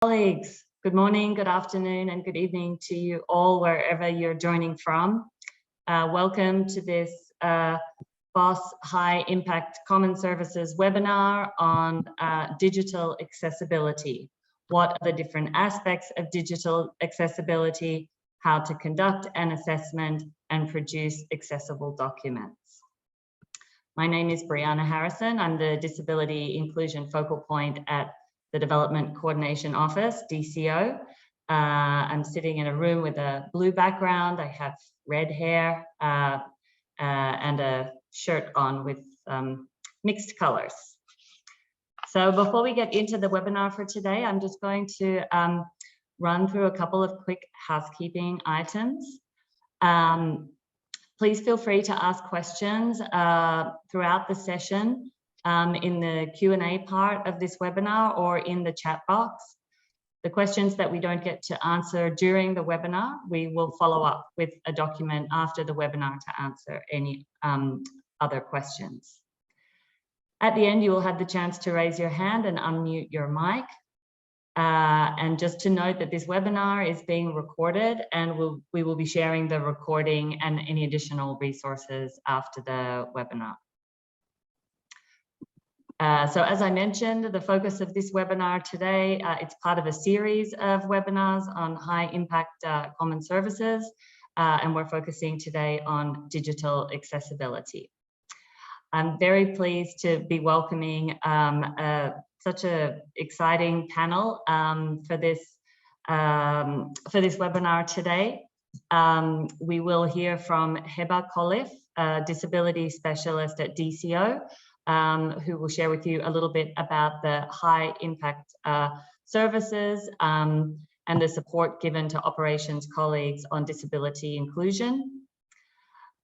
Colleagues, good morning, good afternoon, and good evening to you all wherever you're joining from. Welcome to this BOS High Impact Common Services webinar on digital accessibility. What are the different aspects of digital accessibility, how to conduct an assessment and produce accessible documents. My name is Brianna Harrison. I'm the Disability Inclusion Focal Point at the Development Coordination Office, DCO. I'm sitting in a room with a blue background. I have red hair and a shirt on with mixed colors. So before we get into the webinar for today, I'm just going to run through a couple of quick housekeeping items. Please feel free to ask questions throughout the session in the Q&A part of this webinar or in the chat box. The questions that we don't get to answer during the webinar, we will follow up with a document after the webinar to answer any other questions. At the end, you will have the chance to raise your hand and unmute your mic. And just to note that this webinar is being recorded, and we will be sharing the recording and any additional resources after the webinar. So as I mentioned, the focus of this webinar today, it's part of a series of webinars on high impact common services, and we're focusing today on digital accessibility. I'm very pleased to be welcoming such an exciting panel for this webinar today. We will hear from Heba Kholif, a disability specialist at DCO, who will share with you a little bit about the high impact services and the support given to operations colleagues on disability inclusion.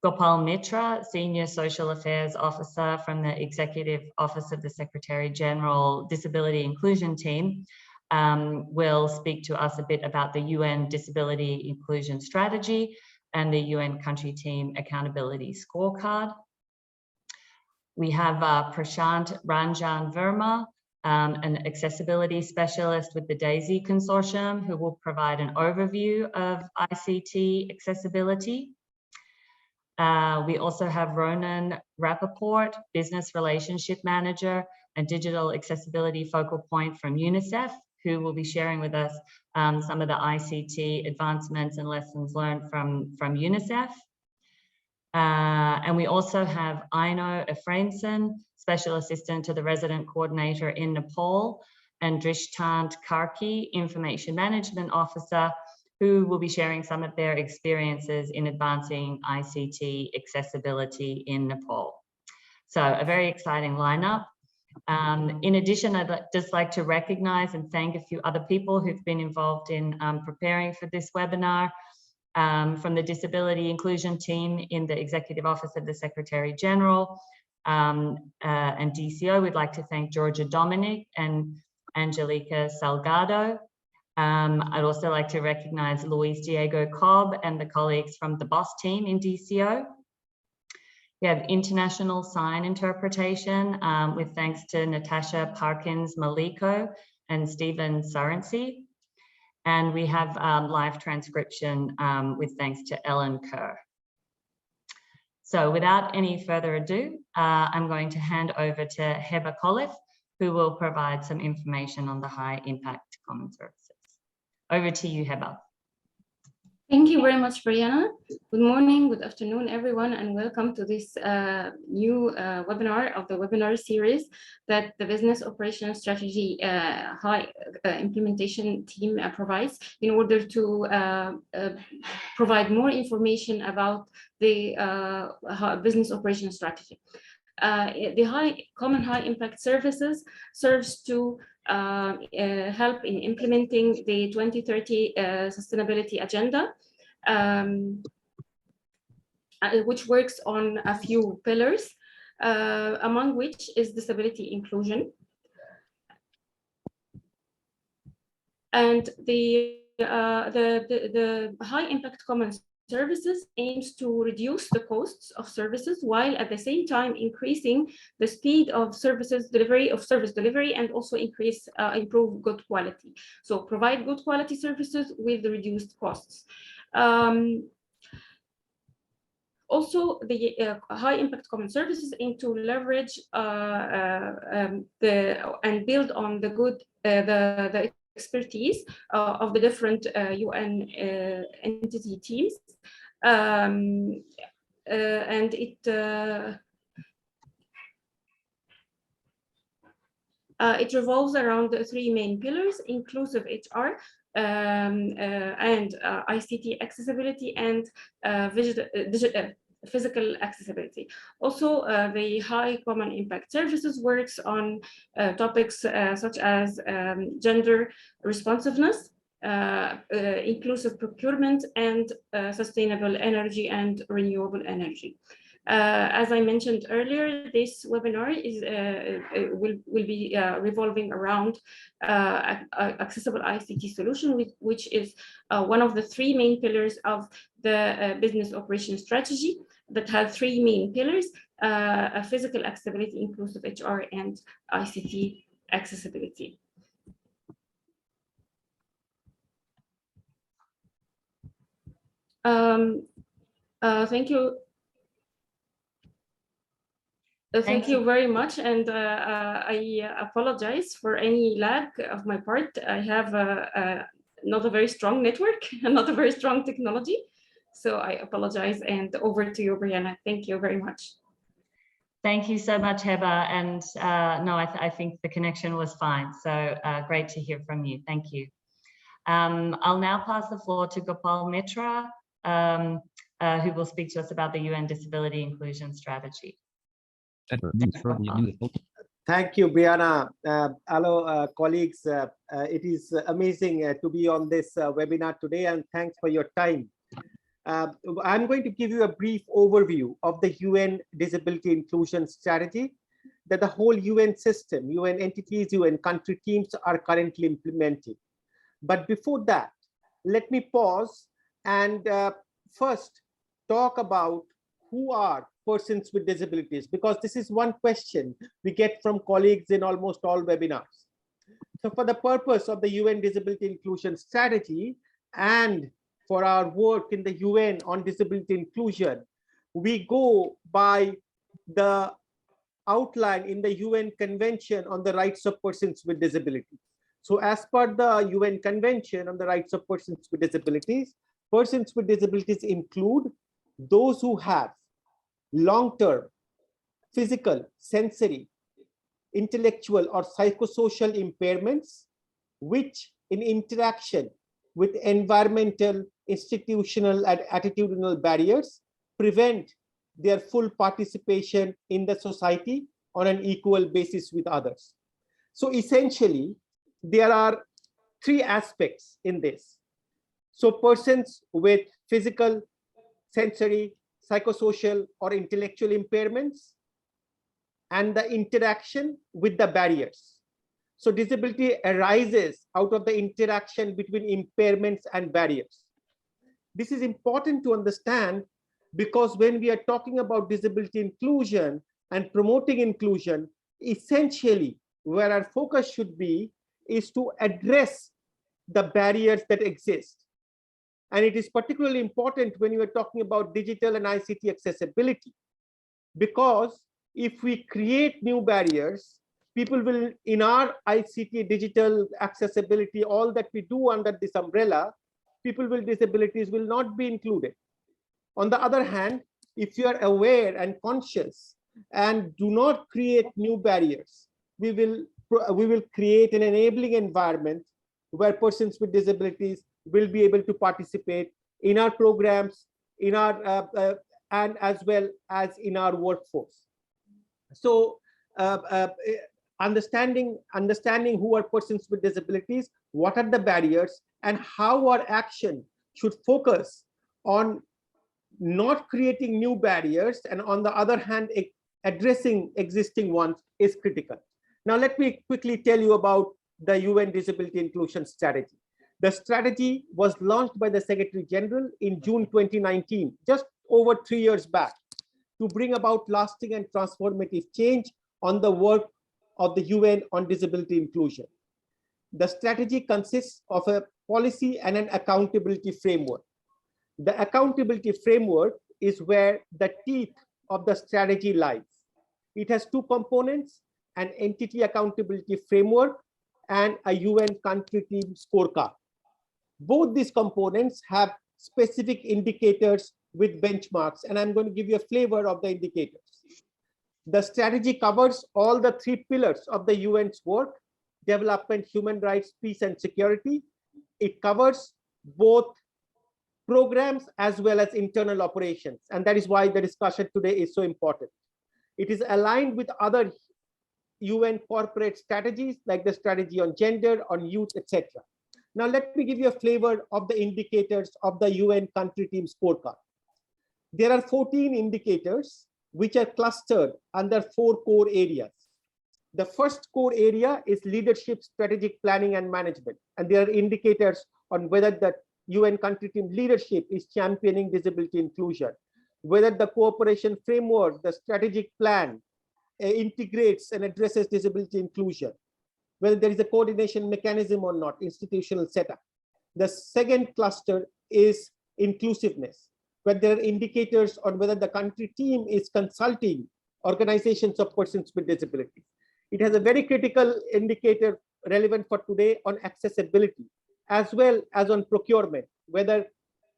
Gopal Mitra, Senior Social Affairs Officer from the Executive Office of the Secretary General Disability Inclusion Team, will speak to us a bit about the UN Disability Inclusion Strategy and the UN Country Team Accountability Scorecard. We have Prashant, Ranjan, Verma, an accessibility specialist with the DAISY Consortium, who will provide an overview of ICT accessibility. We also have Ronen, Rapoport, Business Relationship Manager and Digital Accessibility Focal Point from Unicef, who will be sharing with us some of the ICT advancements and lessons learned from Unicef. And we also have Aino Efraimsoon, Special Assistant to the Resident Coordinator in Nepal, and Drishtant Karki, Information Management Officer, who will be sharing some of their experiences in advancing ICT accessibility in Nepal. So a very exciting lineup. In addition, I'd just like to recognize and thank a few other people who've been involved in preparing for this webinar. From the Disability Inclusion Team in the Executive Office of the Secretary General and DCO, we'd like to thank Georgia Dominic and Angelica Salgado. I'd also like to recognize Luis Diego Cobb and the colleagues from the BOS team in DCO. We have international sign interpretation with thanks to Natasha Parkins Maliko and Stephen Sarency. And we have live transcription with thanks to Ellen Kerr. So without any further ado, I'm going to hand over to Heba Kholif, who will provide some information on the high impact common services. Over to you, Heba. Thank you very much, Brianna. Good morning, good afternoon, everyone, and welcome to this new webinar of the webinar series that the Business Operational Strategy High Implementation Team provides in order to provide more information about the business operational strategy. The common high impact services serves to help in implementing the 2030 sustainability agenda, which works on a few pillars, among which is disability inclusion. And the high impact common services aims to reduce the costs of services while at the same time increasing the speed of service delivery and also improve good quality. So provide good quality services with reduced costs. Also, the high impact common services aim to leverage and build on the good the expertise of the different UN entity teams, and it revolves around the three main pillars: inclusive HR, and ICT accessibility, and physical accessibility. Also, the high common impact services works on topics such as gender responsiveness, inclusive procurement, and sustainable energy and renewable energy. As I mentioned earlier, this webinar will be revolving around accessible ICT solution, which is one of the three main pillars of the business operation strategy that has three main pillars: physical accessibility, inclusive HR, and ICT accessibility. Thank you. Thank you very much, and I apologize for any lag of my part. I have not a very strong network and not a very strong technology, so I apologize. And over to you, Brianna. Thank you very much. Thank you so much, Heba. And no, I think the connection was fine. So great to hear from you. Thank you. I'll now pass the floor to Gopal Mitra, who will speak to us about the UN Disability Inclusion Strategy. Thank you, Brianna. Hello, colleagues. It is amazing to be on this webinar today, and thanks for your time. I'm going to give you a brief overview of the UN Disability Inclusion Strategy that the whole UN system, UN entities, UN country teams are currently implementing. But before that, let me pause and first talk about who are persons with disabilities, because this is one question we get from colleagues in almost all webinars. So for the purpose of the UN Disability Inclusion Strategy and for our work in the UN on disability inclusion, we go by the outline in the UN Convention on the Rights of Persons with Disabilities. So as per the UN Convention on the Rights of Persons with Disabilities include those who have long-term physical, sensory, intellectual, or psychosocial impairments, which in interaction with environmental, institutional, and attitudinal barriers prevent their full participation in the society on an equal basis with others. So essentially, there are three aspects in this. So persons with physical, sensory, psychosocial, or intellectual impairments, and the interaction with the barriers. So disability arises out of the interaction between impairments and barriers. This is important to understand because when we are talking about disability inclusion and promoting inclusion, essentially where our focus should be is to address the barriers that exist. And it is particularly important when you are talking about digital and ICT accessibility, because if we create new barriers, people will, in our ICT digital accessibility, all that we do under this umbrella, people with disabilities will not be included. On the other hand, if you are aware and conscious and do not create new barriers, we will create an enabling environment where persons with disabilities will be able to participate in our programs, in our and as well as in our workforce. So understanding who are persons with disabilities, what are the barriers, and how our action should focus on not creating new barriers, and on the other hand, addressing existing ones is critical. Now, let me quickly tell you about the UN Disability Inclusion Strategy. The strategy was launched by the Secretary General in June 2019, just over 3 years back, to bring about lasting and transformative change on the work of the UN on disability inclusion. The strategy consists of a policy and an accountability framework. The accountability framework is where the teeth of the strategy lies. It has two components: an entity accountability framework and a UN country team scorecard. Both these components have specific indicators with benchmarks, and I'm going to give you a flavor of the indicators. The strategy covers all the 3 pillars of the UN's work: development, human rights, peace, and security. It covers both programs as well as internal operations, and that is why the discussion today is so important. It is aligned with other UN corporate strategies like the strategy on gender, on youth, etc. Now, let me give you a flavor of the indicators of the UN country team scorecard. There are 14 indicators which are clustered under 4 core areas. The first core area is leadership, strategic planning, and management. And there are indicators on whether the UN country team leadership is championing disability inclusion, whether the cooperation framework, the strategic plan, integrates and addresses disability inclusion, whether there is a coordination mechanism or not, institutional setup. The second cluster is inclusiveness, where there are indicators on whether the country team is consulting organizations of persons with disabilities. It has a very critical indicator relevant for today on accessibility, as well as on procurement, whether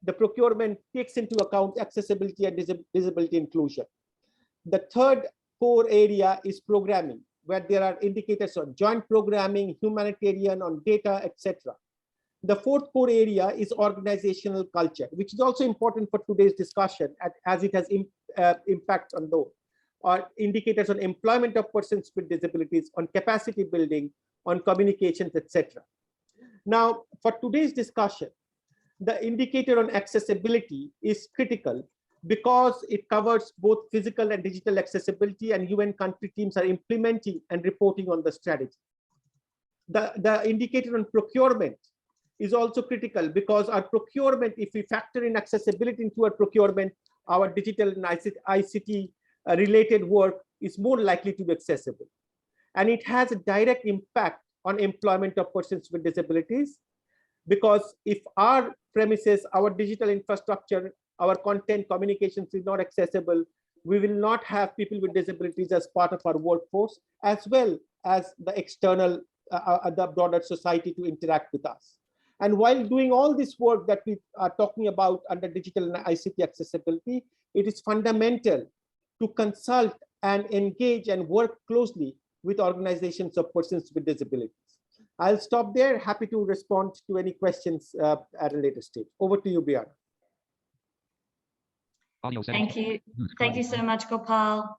the procurement takes into account accessibility and disability inclusion. The third core area is programming, where there are indicators on joint programming, humanitarian, on data, etc. The fourth core area is organizational culture, which is also important for today's discussion as it has impact on those, or indicators on employment of persons with disabilities, on capacity building, on communications, etc. Now, for today's discussion, the indicator on accessibility is critical because it covers both physical and digital accessibility, and UN country teams are implementing and reporting on the strategy. The indicator on procurement is also critical because our procurement, if we factor in accessibility into our procurement, our digital and ICT related work is more likely to be accessible. And it has a direct impact on employment of persons with disabilities, because if our premises, our digital infrastructure, our content communications is not accessible, we will not have people with disabilities as part of our workforce, as well as the external, the broader society to interact with us. And while doing all this work that we are talking about under digital and ICT accessibility, it is fundamental to consult and engage and work closely with organizations of persons with disabilities. I'll stop there. Happy to respond to any questions at a later stage. Over to you, Brianna. Thank you. Thank you so much, Gopal.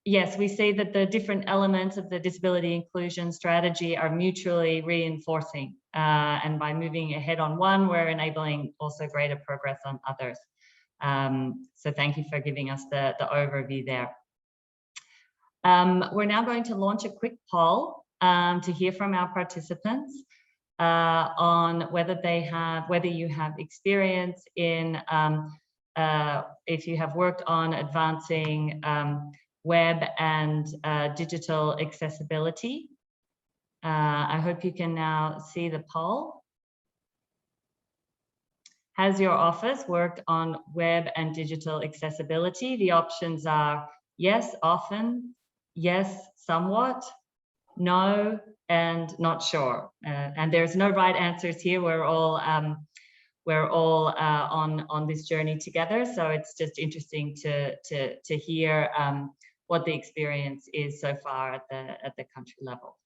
Yes, we see that the different elements of the disability inclusion strategy are mutually reinforcing. And by moving ahead on one, we're enabling also greater progress on others. So thank you for giving us the overview there. We're now going to launch a quick poll to hear from our participants on whether you have experience in, if you have worked on advancing web and digital accessibility. I hope you can now see the poll. Has your office worked on web and digital accessibility? The options are yes, often, yes, somewhat, no, and not sure. And there's no right answers here. We're all on this journey together. So it's just interesting to hear what the experience is so far at the country level.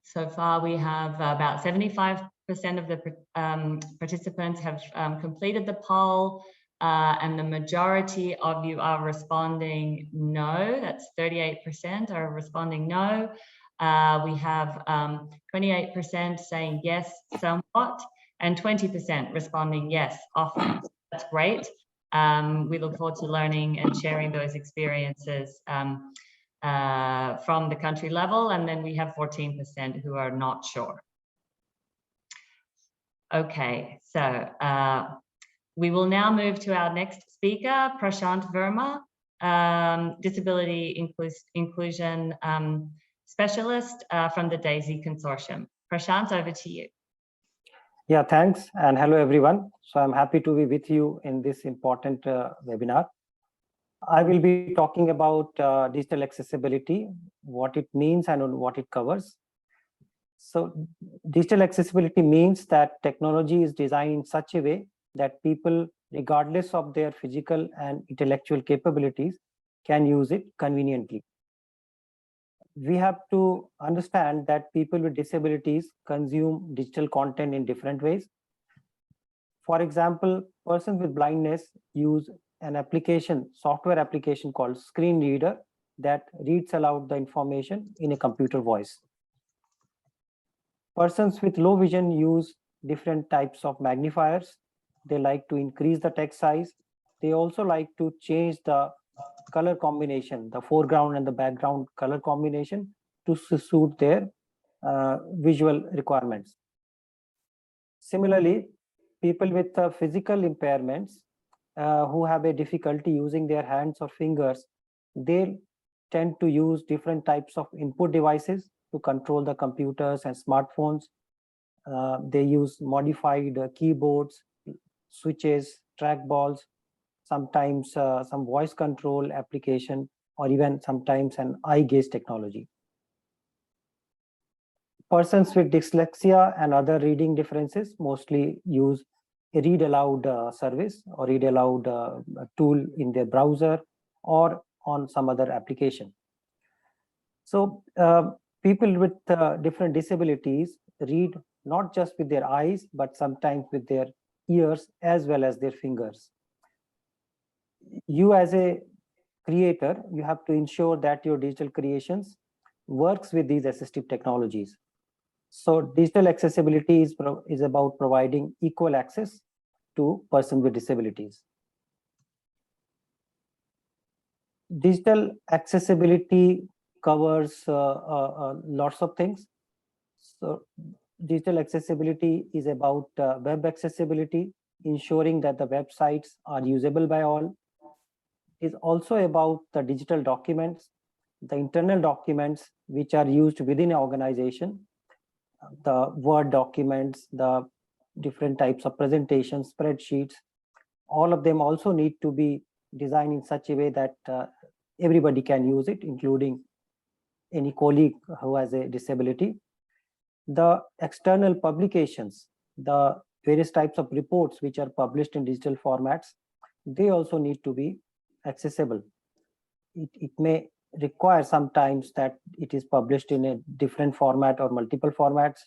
So far, we have about 75% of the participants have completed the poll, and the majority of you are responding no. That's 38% are responding no. We have 28% saying yes, somewhat, and 20% responding yes, often. That's great. We look forward to learning and sharing those experiences from the country level, and then we have 14% who are not sure. Okay, so we will now move to our next speaker, Prashant Verma, Disability Inclusion Specialist from the DAISY Consortium. Prashant, over to you. Yeah, thanks, and hello everyone. So I'm happy to be with you in this important webinar. I will be talking about digital accessibility, what it means and what it covers. So digital accessibility means that technology is designed in such a way that people, regardless of their physical and intellectual capabilities, can use it conveniently. We have to understand that people with disabilities consume digital content in different ways. For example, persons with blindness use an application, software application called Screen Reader that reads aloud the information in a computer voice. Persons with low vision use different types of magnifiers. They like to increase the text size. They also like to change the color combination, the foreground and the background color combination to suit their visual requirements. Similarly, people with physical impairments who have a difficulty using their hands or fingers, they tend to use different types of input devices to control the computers and smartphones. They use modified keyboards, switches, trackballs, sometimes some voice control application, or even sometimes an eye gaze technology. Persons with dyslexia and other reading differences mostly use a read aloud service or read aloud tool in their browser or on some other application. So people with different disabilities read not just with their eyes, but sometimes with their ears as well as their fingers. You as a creator, you have to ensure that your digital creations works with these assistive technologies. So digital accessibility is about providing equal access to persons with disabilities. Digital accessibility covers lots of things. So digital accessibility is about web accessibility, ensuring that the websites are usable by all. It is also about the digital documents, the internal documents which are used within an organization, the Word documents, the different types of presentations, spreadsheets. All of them also need to be designed in such a way that everybody can use it, including any colleague who has a disability. The external publications, the various types of reports which are published in digital formats, they also need to be accessible. It may require sometimes that it is published in a different format or multiple formats.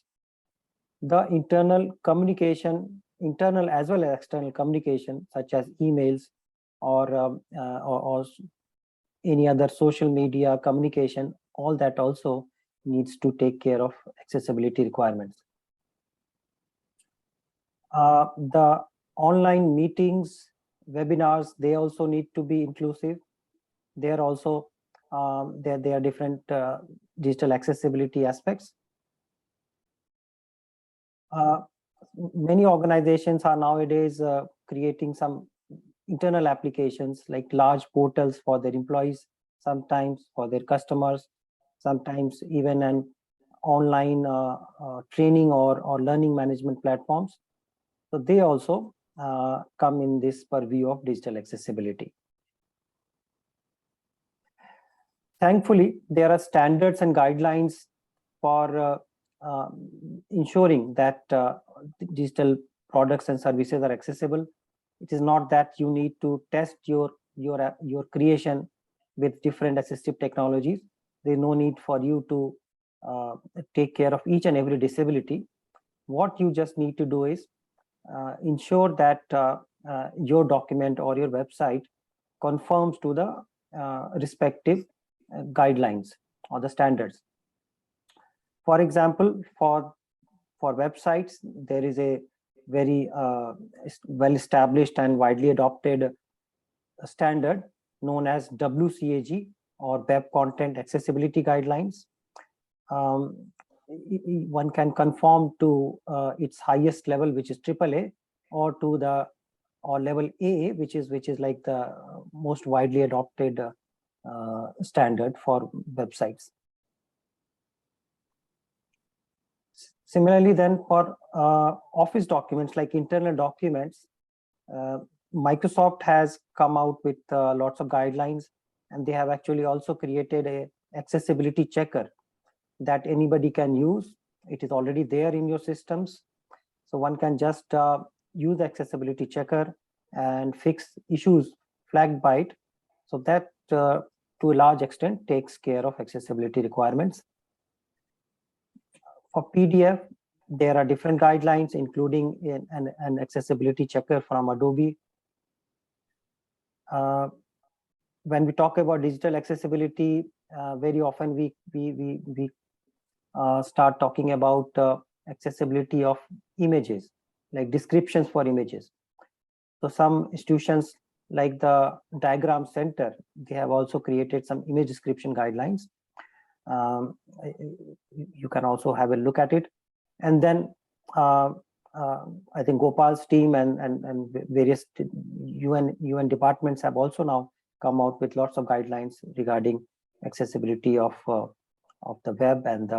The internal communication, internal as well as external communication, such as emails or any other social media communication, all that also needs to take care of accessibility requirements. The online meetings, webinars, they also need to be inclusive. They are also there are different digital accessibility aspects. Many organizations are nowadays creating some internal applications like large portals for their employees, sometimes for their customers, sometimes even an online training or learning management platforms. So they also come in this purview of digital accessibility. Thankfully, there are standards and guidelines for ensuring that digital products and services are accessible. It is not that you need to test your creation with different assistive technologies. There is no need for you to take care of each and every disability. What you just need to do is ensure that your document or your website conforms to the respective guidelines or the standards. For example, for websites, there is a very well-established and widely adopted standard known as Wcag or web content accessibility guidelines. One can conform to its highest level, which is AAA, or to the level AA, which is like the most widely adopted standard for websites. Similarly, then for office documents like internal documents, Microsoft has come out with lots of guidelines, and they have actually also created a accessibility checker that anybody can use. It is already there in your systems. So one can just use the accessibility checker and fix issues flagged by it. So that to a large extent takes care of accessibility requirements. For PDF, there are different guidelines, including an accessibility checker from Adobe. When we talk about digital accessibility, very often we start talking about accessibility of images, like descriptions for images. So some institutions like the Diagram Center, they have also created some image description guidelines. You can also have a look at it. And then I think Gopal's team and various UN departments have also now come out with lots of guidelines regarding accessibility of the web and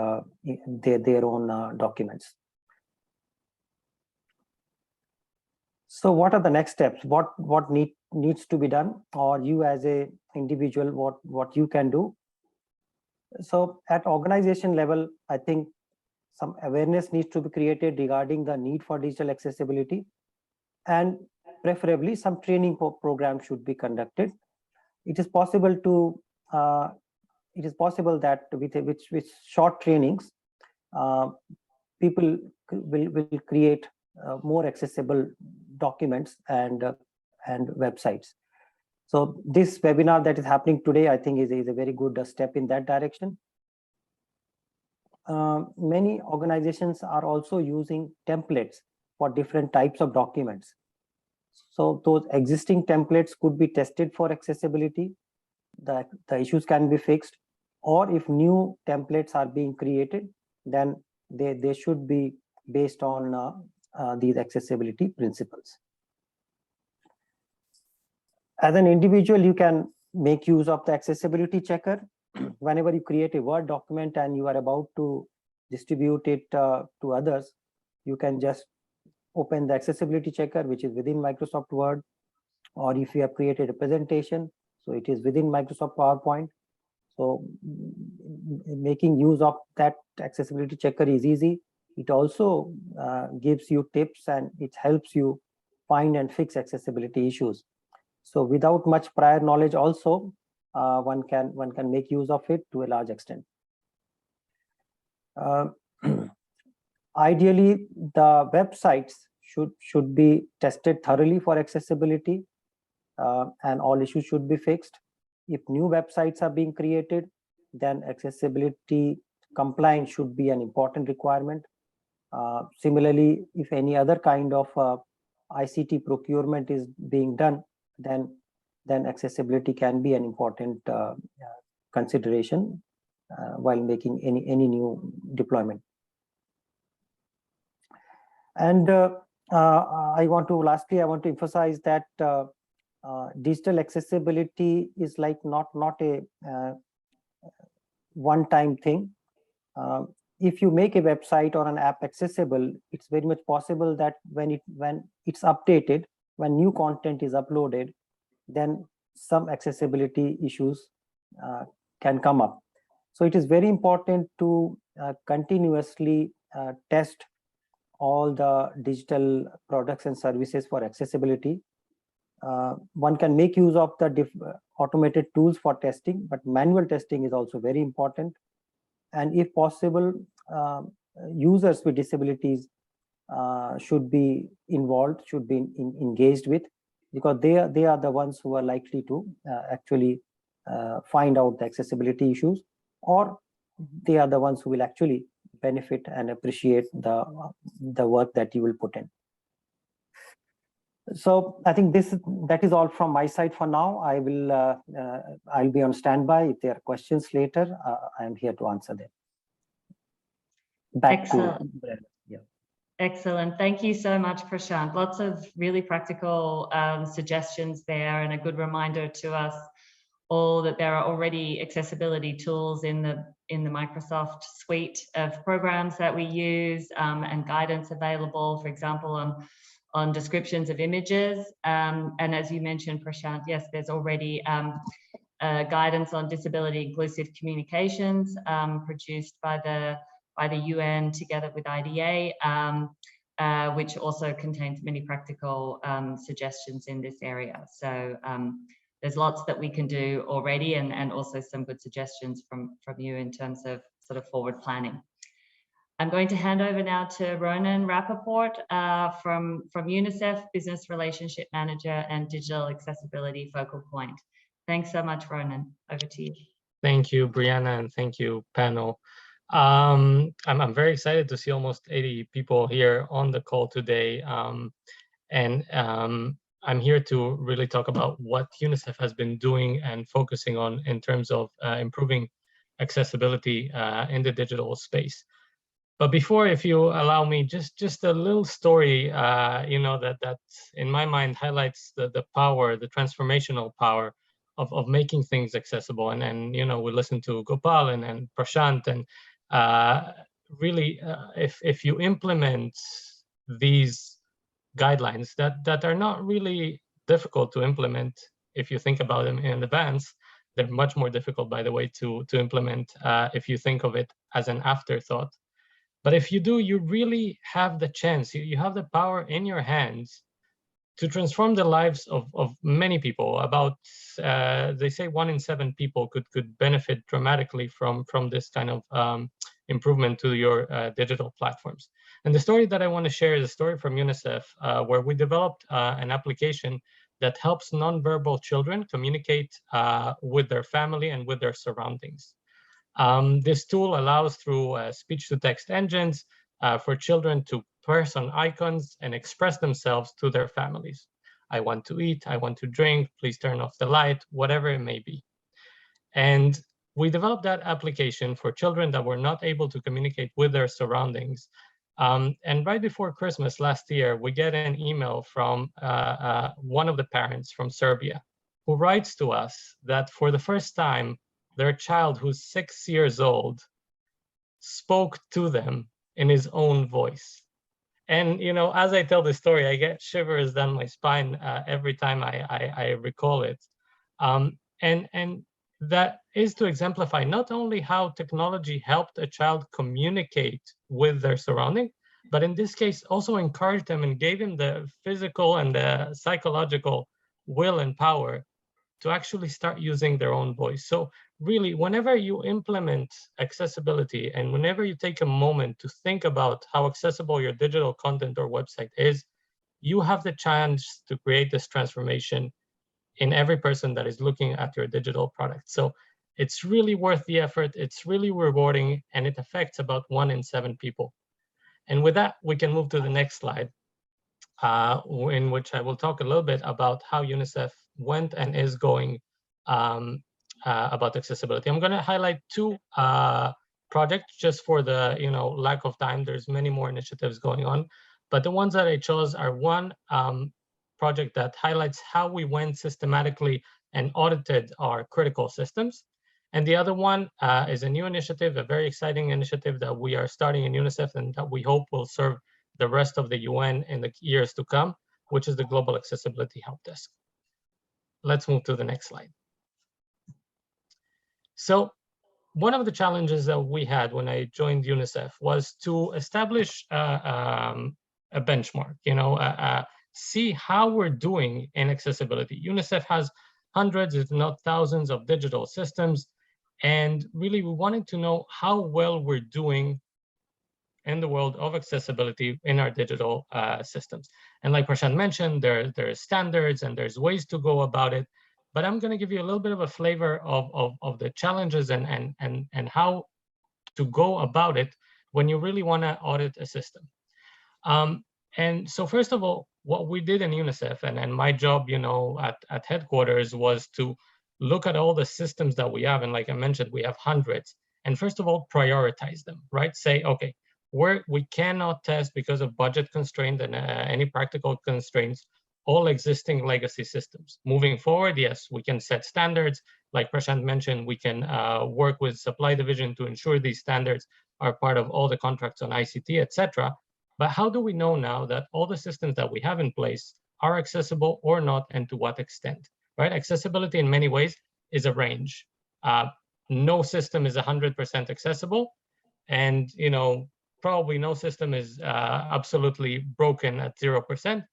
their own documents. So what are the next steps? What needs to be done, or you as a individual, what you can do? So at organization level, I think some awareness needs to be created regarding the need for digital accessibility, and preferably some training program should be conducted. It is possible that with short trainings, people will create more accessible documents and websites. So this webinar that is happening today, I think, is a very good step in that direction. Many organizations are also using templates for different types of documents. So those existing templates could be tested for accessibility. The issues can be fixed, or if new templates are being created, then they should be based on these accessibility principles. As an individual, you can make use of the accessibility checker. Whenever you create a Word document and you are about to distribute it to others, you can just open the accessibility checker, which is within Microsoft Word, or if you have created a presentation, so it is within Microsoft PowerPoint. So making use of that accessibility checker is easy. It also gives you tips, and it helps you find and fix accessibility issues. So without much prior knowledge also, one can make use of it to a large extent. Ideally, the websites should be tested thoroughly for accessibility, and all issues should be fixed. If new websites are being created, then accessibility compliance should be an important requirement. Similarly, if any other kind of ICT procurement is being done, then accessibility can be an important consideration while making any new deployment. And lastly, I want to emphasize that digital accessibility is like not a one-time thing. If you make a website or an app accessible, it's very much possible that when it's updated, when new content is uploaded, then some accessibility issues can come up. So it is very important to continuously test all the digital products and services for accessibility. One can make use of the automated tools for testing, but manual testing is also very important. And if possible, users with disabilities should be involved, should be engaged with, because they are the ones who are likely to actually find out the accessibility issues, or they are the ones who will actually benefit and appreciate the work that you will put in. So I think that is all from my side for now. I'll be on standby. If there are questions later, I am here to answer them. Back Excellent. to Brianna. Yeah. Excellent. Thank you so much, Prashant. Lots of really practical suggestions there, and a good reminder to us all that there are already accessibility tools in the Microsoft suite of programs that we use, and guidance available, for example, on descriptions of images. And as you mentioned, Prashant, yes, there's already guidance on disability inclusive communications produced by the UN together with IDA, which also contains many practical suggestions in this area. So there's lots that we can do already, and also some good suggestions from you in terms of sort of forward planning. I'm going to hand over now to Ronen Rapoport from Unicef, Business Relationship Manager and Digital Accessibility Focal Point. Thanks so much, Ronen. Over to you. Thank you, Brianna, and thank you, panel. I'm very excited to see almost 80 people here on the call today. I'm here to really talk about what UNICEF has been doing and focusing on in terms of improving accessibility in the digital space. But before, if you allow me, just a little story, that in my mind highlights the power, the transformational power of making things accessible. And we listened to Gopal and Prashant, and really, if you implement these guidelines that are not really difficult to implement, if you think about them in advance, they're much more difficult, by the way, to implement if you think of it as an afterthought. But if you do, you really have the chance, you have the power in your hands to transform the lives of many people. About, they say 1 in 7 people could benefit dramatically from this kind of improvement to your digital platforms. And the story that I want to share is a story from UNICEF, where we developed an application that helps nonverbal children communicate with their family and with their surroundings. This tool allows, through speech-to-text engines, for children to press on icons and express themselves to their families. I want to eat, I want to drink, please turn off the light, whatever it may be. And we developed that application for children that were not able to communicate with their surroundings. And right before Christmas last year, we get an email from one of the parents from Serbia, who writes to us that for the first time, their child, who's 6 years old, spoke to them in his own voice. And as I tell this story, I get shivers down my spine every time I recall it. And that is to exemplify not only how technology helped a child communicate with their surrounding, but in this case also encouraged them and gave him the physical and the psychological will and power to actually start using their own voice. So really, whenever you implement accessibility and whenever you take a moment to think about how accessible your digital content or website is, you have the chance to create this transformation in every person that is looking at your digital product. So it's really worth the effort, it's really rewarding, and it affects about 1 in 7 people. And with that, we can move to the next slide, in which I will talk a little bit about how UNICEF went and is going about accessibility. I'm going to highlight 2 projects just for the lack of time. There's many more initiatives going on, but the ones that I chose are one project that highlights how we went systematically and audited our critical systems. And the other one is a new initiative, a very exciting initiative that we are starting in UNICEF and that we hope will serve the rest of the UN in the years to come, which is the Global Accessibility Help Desk. Let's move to the next slide. So one of the challenges that we had when I joined UNICEF was to establish a benchmark, see how we're doing in accessibility. UNICEF has hundreds, if not thousands, of digital systems. And really, we wanted to know how well we're doing in the world of accessibility in our digital systems. And like Prashant mentioned, there's standards and there's ways to go about it. But I'm going to give you a little bit of a flavor of the challenges and how to go about it when you really want to audit a system. And so first of all, what we did in UNICEF, and my job, you know, at headquarters, was to look at all the systems that we have. And like I mentioned, we have hundreds. And first of all, prioritize them, right? Say, okay, we cannot test because of budget constraint and any practical constraints, all existing legacy systems. Moving forward, yes, we can set standards. Like Prashant mentioned, we can work with supply division to ensure these standards are part of all the contracts on ICT, etc. But how do we know now that all the systems that we have in place are accessible or not, and to what extent, right? Accessibility in many ways is a range. No system is 100% accessible, and you know, probably no system is absolutely broken at 0%.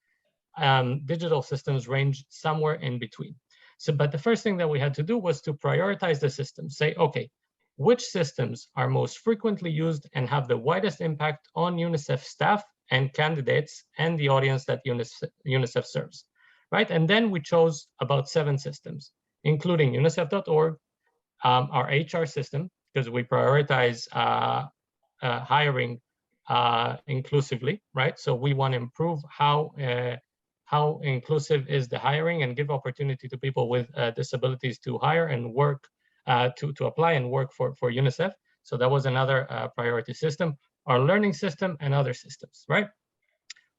Digital systems range somewhere in between. So, but the first thing that we had to do was to prioritize the systems. Say, okay, which systems are most frequently used and have the widest impact on UNICEF staff and candidates and the audience that UNICEF serves, right? And then we chose about 7 systems, including unicef.org, our HR system, because we prioritize hiring inclusively, right? So we want to improve how inclusive is the hiring and give opportunity to people with disabilities to hire and work, to apply and work for UNICEF. So that was another priority system, our learning system and other systems, right?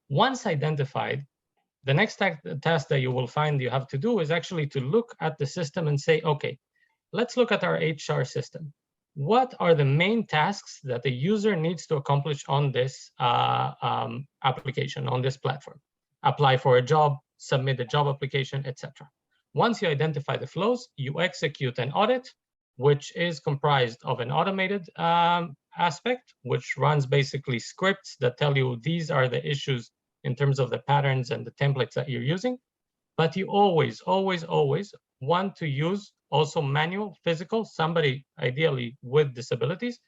Once identified, the next task that you will find you have to do is actually to look at the system and say, okay, let's look at our HR system. What are the main tasks that the user needs to accomplish on this application, on this platform? Apply for a job, submit a job application, etc. Once you identify the flows, you execute an audit, which is comprised of an automated aspect, which runs basically scripts that tell you these are the issues in terms of the patterns and the templates that you're using. But you always, always, always want to use also manual, physical, somebody ideally with disabilities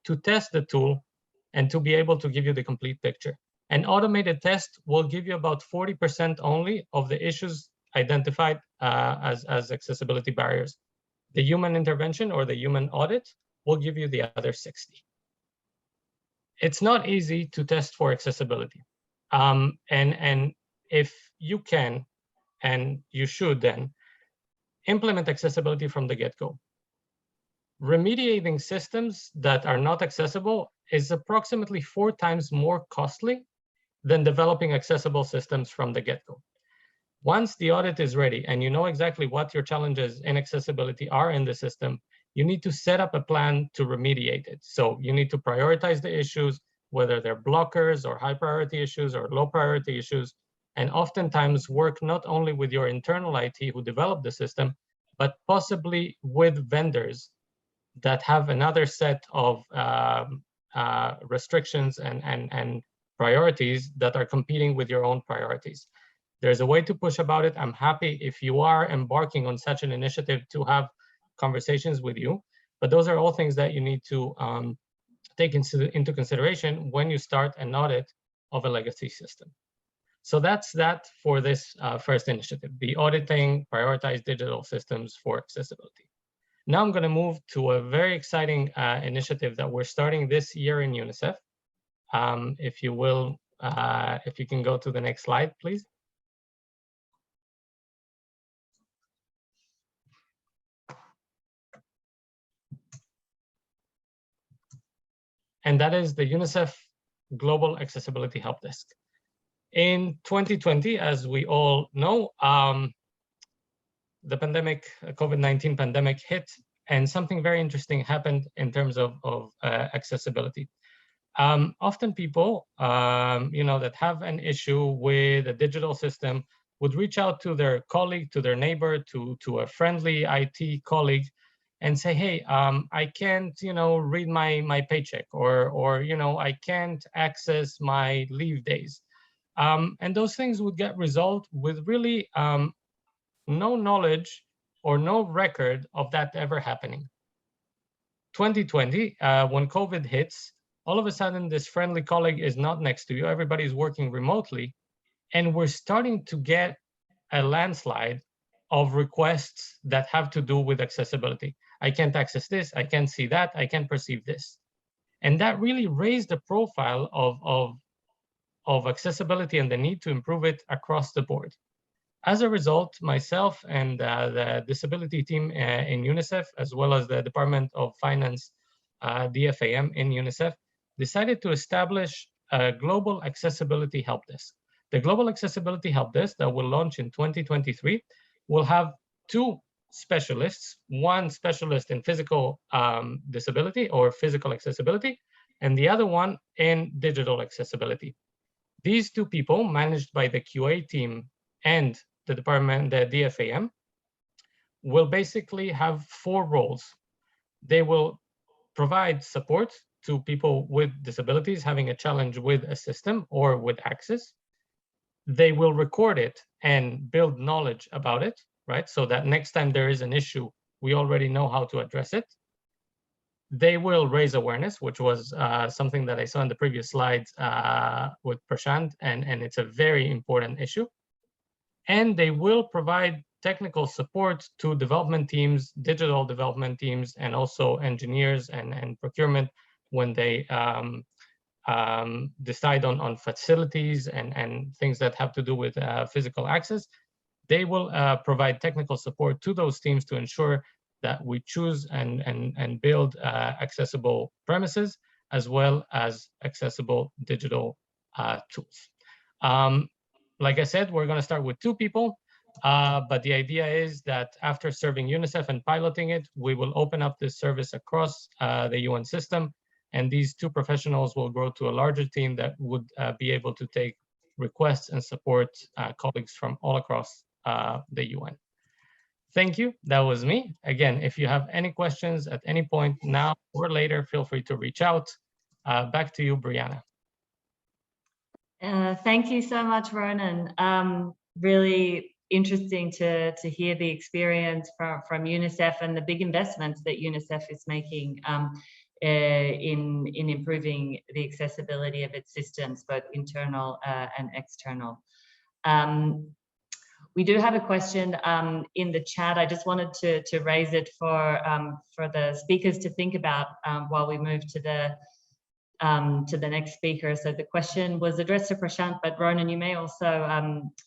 to test the tool and to be able to give you the complete picture. An automated test will give you about 40% only of the issues identified as accessibility barriers. The human intervention or the human audit will give you the other 60. It's not easy to test for accessibility. And if you can, and you should then, implement accessibility from the get-go. Remediating systems that are not accessible is approximately 4 times more costly than developing accessible systems from the get-go. Once the audit is ready and you know exactly what your challenges in accessibility are in the system, you need to set up a plan to remediate it. So you need to prioritize the issues, whether they're blockers or high priority issues or low priority issues, and oftentimes work not only with your internal IT who developed the system, but possibly with vendors that have another set of restrictions and priorities that are competing with your own priorities. There's a way to push about it. I'm happy if you are embarking on such an initiative to have conversations with you, but those are all things that you need to take into consideration when you start an audit of a legacy system. So that's that for this first initiative, the auditing prioritized digital systems for accessibility. Now I'm going to move to a very exciting initiative that we're starting this year in UNICEF. If you will, if you can go to the next slide, please. And that is the UNICEF Global Accessibility Help Desk. In 2020, as we all know, the pandemic, COVID-19 pandemic hit, and something very interesting happened in terms of accessibility. Often people, that have an issue with a digital system would reach out to their colleague, to their neighbor, to a friendly IT colleague, and say, hey, I can't, read my paycheck, or I can't access my leave days. And those things would get resolved with really no knowledge or no record of that ever happening. 2020, when COVID hits, all of a sudden this friendly colleague is not next to you, everybody's working remotely, and we're starting to get a landslide of requests that have to do with accessibility. I can't access this, I can't see that, I can't perceive this. And that really raised the profile of of accessibility and the need to improve it across the board. As a result, myself and the disability team in UNICEF, as well as the Department of Finance, DFAM in UNICEF, decided to establish a global accessibility help desk. The Global Accessibility Help Desk that will launch in 2023 will have two specialists, one specialist in physical disability or physical accessibility, and the other one in digital accessibility. These two people, managed by the QA team and the department, the DFAM, will basically have four roles. They will provide support to people with disabilities having a challenge with a system or with access. They will record it and build knowledge about it, right? So that next time there is an issue, we already know how to address it. They will raise awareness, which was something that I saw in the previous slides with Prashant, and it's a very important issue. And they will provide technical support to development teams, digital development teams, and also engineers and procurement when they decide on facilities and things that have to do with physical access. They will provide technical support to those teams to ensure that we choose and build accessible premises, as well as accessible digital tools. Like I said, we're going to start with two people, but the idea is that after serving UNICEF and piloting it, we will open up this service across the UN system, and these two professionals will grow to a larger team that would be able to take requests and support colleagues from all across the UN. Thank you. That was me. Again, if you have any questions at any point now or later, feel free to reach out. Back to you, Brianna. Thank you so much, Ronen. Really interesting to hear the experience from UNICEF and the big investments that UNICEF is making in improving the accessibility of its systems, both internal and external. We do have a question in the chat. I just wanted to raise it for the speakers to think about while we move to the next speaker. So the question was addressed to Prashant, but Ronen, you may also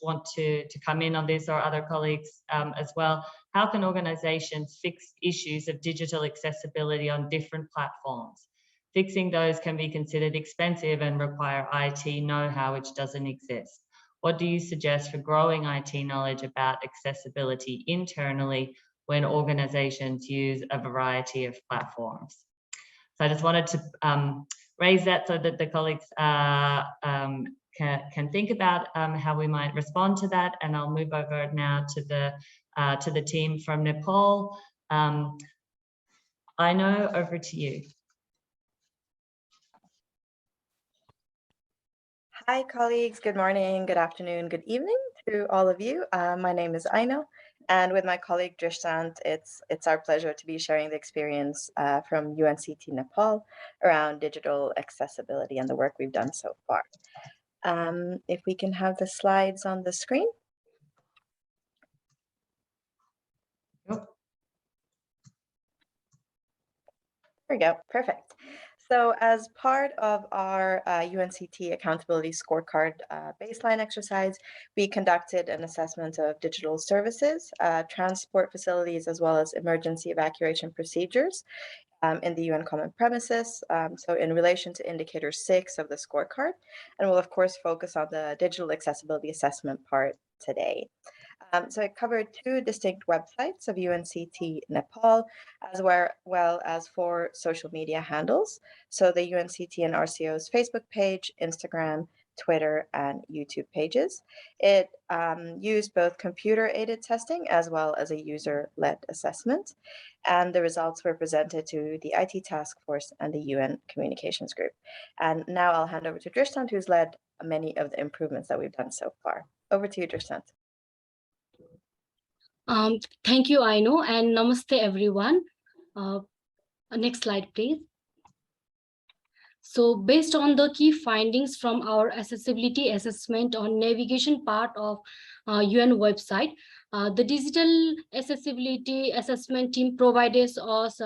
want to come in on this, or other colleagues as well. How can organizations fix issues of digital accessibility on different platforms? Fixing those can be considered expensive and require IT know-how which doesn't exist. What do you suggest for growing IT knowledge about accessibility internally when organizations use a variety of platforms? So I just wanted to raise that so that the colleagues can think about how we might respond to that. And I'll move over now to the team from Nepal. Aino, over to you. Hi, colleagues. Good morning, good afternoon, good evening to all of you. My name is Aino, and with my colleague Drishtant, it's our pleasure to be sharing the experience from UNCT Nepal around digital accessibility and the work we've done so far. If we can have the slides on the screen. Yep. There we go. Perfect. So as part of our UNCT Accountability Scorecard baseline exercise, we conducted an assessment of digital services, transport facilities, as well as emergency evacuation procedures in the UN common premises. So in relation to indicator 6 of the scorecard, and we'll of course focus on the digital accessibility assessment part today. So it covered 2 distinct websites of UNCT Nepal, as well as 4 social media handles. So the UNCT and RCO's Facebook page, Instagram, Twitter, and YouTube pages. It used both computer-aided testing as well as a user-led assessment. And the results were presented to the IT task force and the UN communications group. And now I'll hand over to Drishtant, who's led many of the improvements that we've done so far. Over to you, Drishtant. Thank you, Aino, and namaste, everyone. Next slide, please. So based on the key findings from our accessibility assessment on navigation part of UN website, The digital accessibility assessment team provides us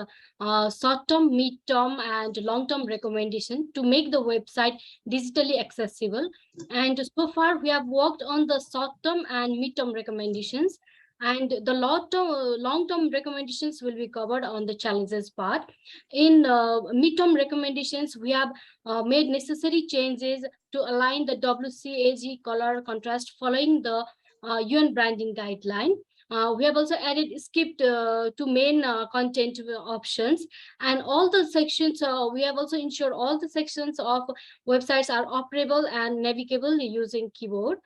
short-term, mid-term, and long-term recommendation to make the website digitally accessible. And so far, we have worked on the short-term and mid-term recommendations. And the long-term recommendations will be covered on the challenges part. In mid-term recommendations, we have made necessary changes to align the WCAG color contrast following the UN branding guideline. We have also added skipped to main content options, and all the sections, we have also ensured all the sections of websites are operable and navigable using keyboard.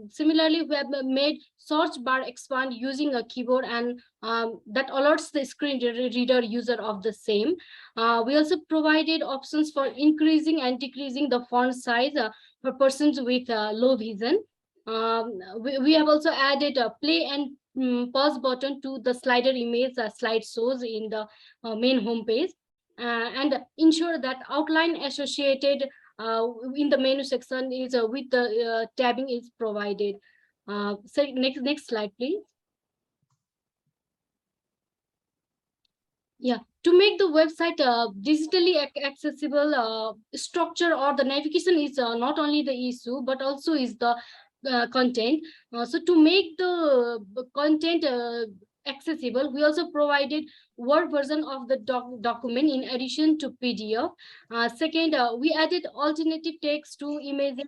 Similarly, we have made search bar expand using a keyboard, and that alerts the screen reader user of the same. We also provided options for increasing and decreasing the font size for persons with low vision. We have also added a play and pause button to the slider image slide shows in the main homepage, and ensure that outline associated in the menu section is with the tabbing is provided. So next slide, please. Yeah, to make the website digitally accessible, structure or the navigation is not only the issue, but also is the content. So to make the content accessible, we also provided Word version of the document in addition to PDF. Second, we added alternative text to images,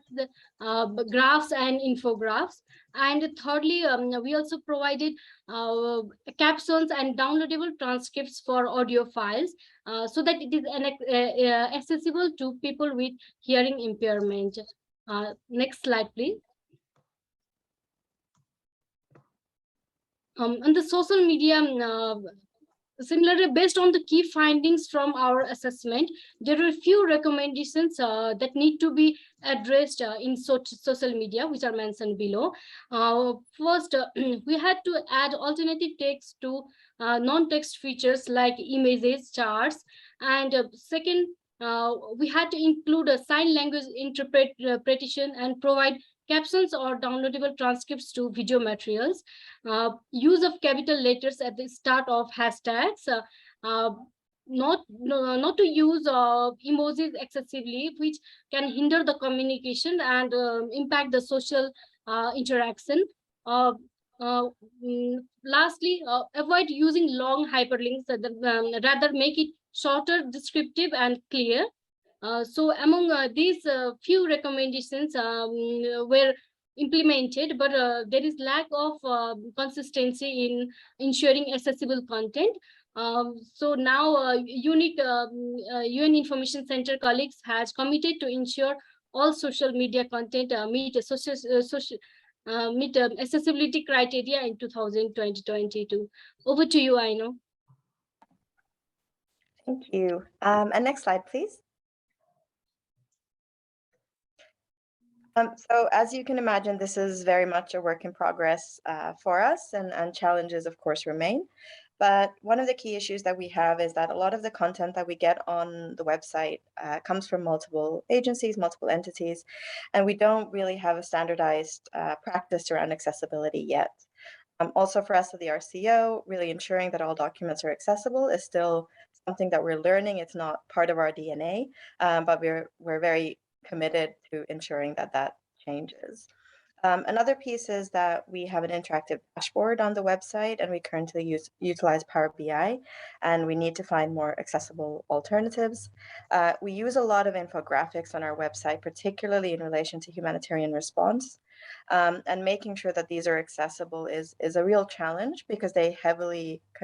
graphs and infographics. And thirdly, we also provided captions and downloadable transcripts for audio files so that it is accessible to people with hearing impairment. Next slide, please. On the social media, similarly, based on the key findings from our assessment, there are a few recommendations that need to be addressed in social media, which are mentioned below. First, we had to add alternative text to non-text features like images, charts, and second, we had to include a sign language interpretation and provide captions or downloadable transcripts to video materials, use of capital letters at the start of hashtags, not to use emojis excessively, which can hinder the communication and impact the social interaction. Lastly, avoid using long hyperlinks, rather make it shorter, descriptive, and clear. So among these few recommendations were implemented, but there is lack of consistency in ensuring accessible content. So now UN Information Center colleagues has committed to ensure all social media content meet accessibility criteria in 2022. Over to you, Aino. Thank you. And next slide, please. So as you can imagine, this is very much a work in progress for us, and challenges, of course, remain. But one of the key issues that we have is that a lot of the content that we get on the website comes from multiple agencies, multiple entities, and we don't really have a standardized practice around accessibility yet. Also for us at the RCO, really ensuring that all documents are accessible is still something that we're learning. It's not part of our DNA, but we're very committed to ensuring that that changes. Another piece is that we have an interactive dashboard on the website, and we currently utilize Power BI, and we need to find more accessible alternatives. We use a lot of infographics on our website, particularly in relation to humanitarian response, and making sure that these are accessible is a real challenge because they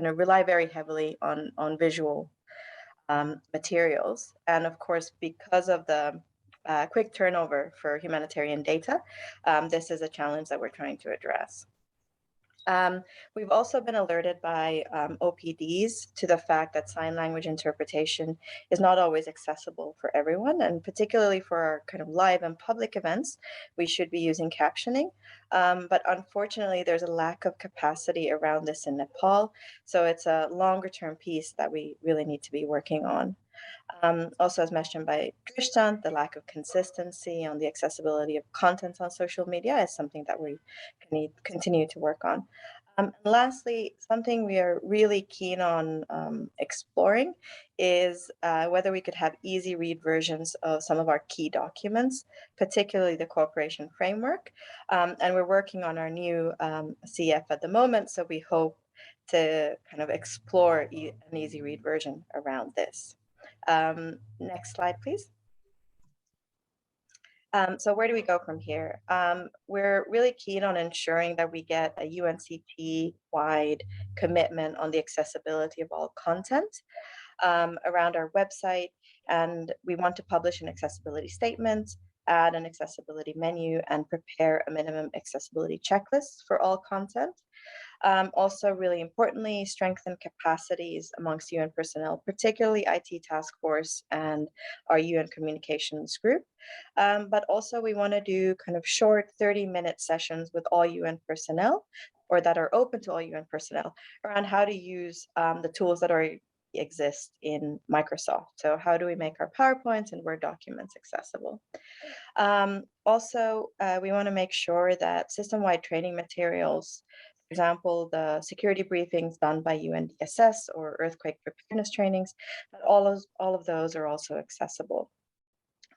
rely very heavily on visual materials. And of course, because of the quick turnover for humanitarian data, this is a challenge that we're trying to address. We've also been alerted by OPDs to the fact that sign language interpretation is not always accessible for everyone, and particularly for our kind of live and public events, we should be using captioning. But unfortunately, there's a lack of capacity around this in Nepal, so it's a longer term piece that we really need to be working on. Also, as mentioned by Drishtant, the lack of consistency on the accessibility of content on social media is something that we need to continue to work on. And lastly, something we are really keen on exploring is whether we could have easy read versions of some of our key documents, particularly the cooperation framework. And we're working on our new CF at the moment, so we hope to kind of explore an easy read version around this. Next slide, please. So where do we go from here? We're really keen on ensuring that we get a UNCT-wide commitment on the accessibility of all content around our website, and we want to publish an accessibility statement, add an accessibility menu, and prepare a minimum accessibility checklist for all content. Also, really importantly, strengthen capacities amongst UN personnel, particularly IT task force and our UN communications group. But also we want to do kind of short 30-minute sessions with all UN personnel, or that are open to all UN personnel, around how to use the tools that exist in Microsoft. So how do we make our PowerPoints and Word documents accessible? Also, we want to make sure that system-wide training materials, for example, the security briefings done by UNDSS or earthquake preparedness trainings, that all of those are also accessible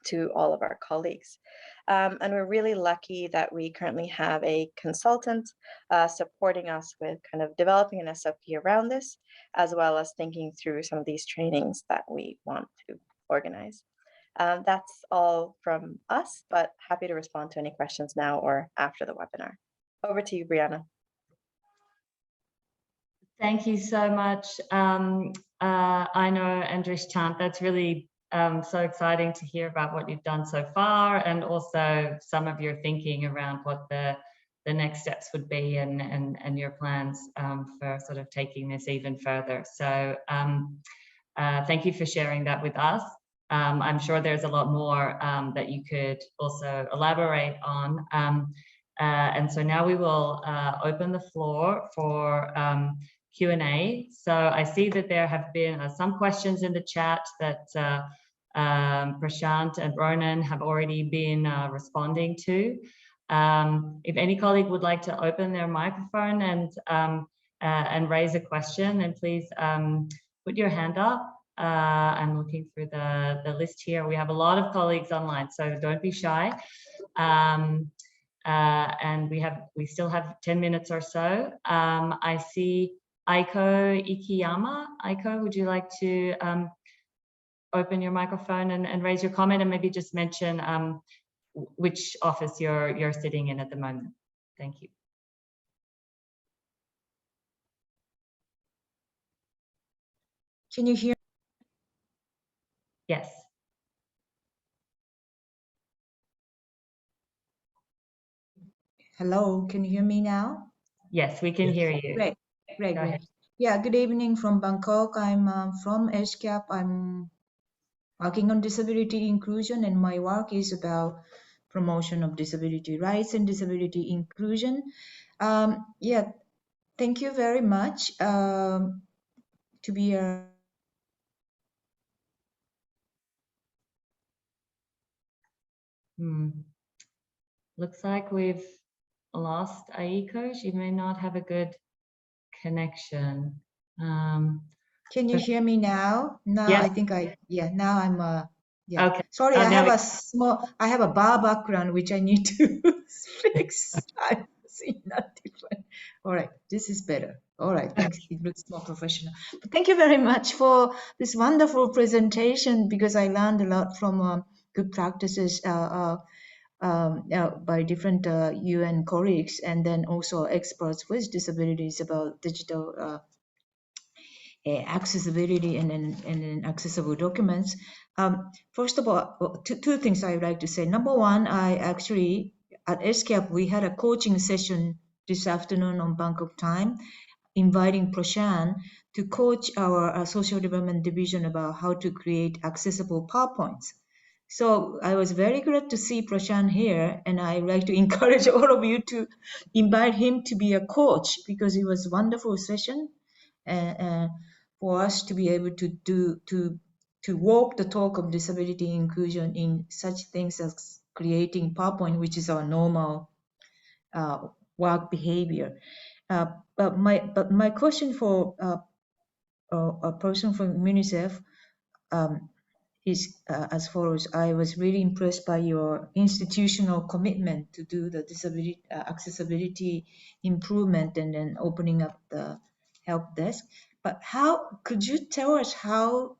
to all of our colleagues. And we're really lucky that we currently have a consultant supporting us with kind of developing an SOP around this, as well as thinking through some of these trainings that we want to organize. That's all from us, but happy to respond to any questions now or after the webinar. Over to you, Brianna. Thank you so much, Aino and Drishtant. That's really so exciting to hear about what you've done so far, and also some of your thinking around what the next steps would be, and your plans for sort of taking this even further. So thank you for sharing that with us. I'm sure there's a lot more that you could also elaborate on. And so now we will open the floor for Q&A. So I see that there have been some questions in the chat that Prashant and Ronen have already been responding to. If any colleague would like to open their microphone and raise a question, then please put your hand up. I'm looking through the list here. We have a lot of colleagues online, so don't be shy. And we still have 10 minutes or so. I see Aiko Ikiyama. Aiko, would you like to open your microphone and raise your comment, and maybe just mention which office you're sitting in at the moment? Thank you. Can you hear? Yes. Hello, can you hear me now? Yes, we can hear you. Great. Yeah, good evening from Bangkok. I'm from ESCAP. I'm working on disability inclusion, and my work is about promotion of disability rights and disability inclusion. Yeah, thank you very much to be a Looks like we've lost Aiko. She may not have a good connection. Can you hear me now? No, yes. I think now I'm yeah. Okay. Sorry, I have a bar background which I need to fix. I've seen that different. All right, this is better. All right, thanks. It looks more professional. But thank you very much for this wonderful presentation, because I learned a lot from good practices by different UN colleagues, and then also experts with disabilities about digital accessibility and accessible documents. First of all, two things I would like to say. Number one, I actually, at ESCAP, we had a coaching session this afternoon on Bangkok time, inviting Prashant to coach our social development division about how to create accessible PowerPoints. So I was very glad to see Prashant here, and I would like to encourage all of you to invite him to be a coach, because it was a wonderful session for us to be able to to walk the talk of disability inclusion in such things as creating PowerPoint, which is our normal work behavior. But my question for a person from UNICEF is as follows. I was really impressed by your institutional commitment to do the disability accessibility improvement and then opening up the help desk. But how could you tell us how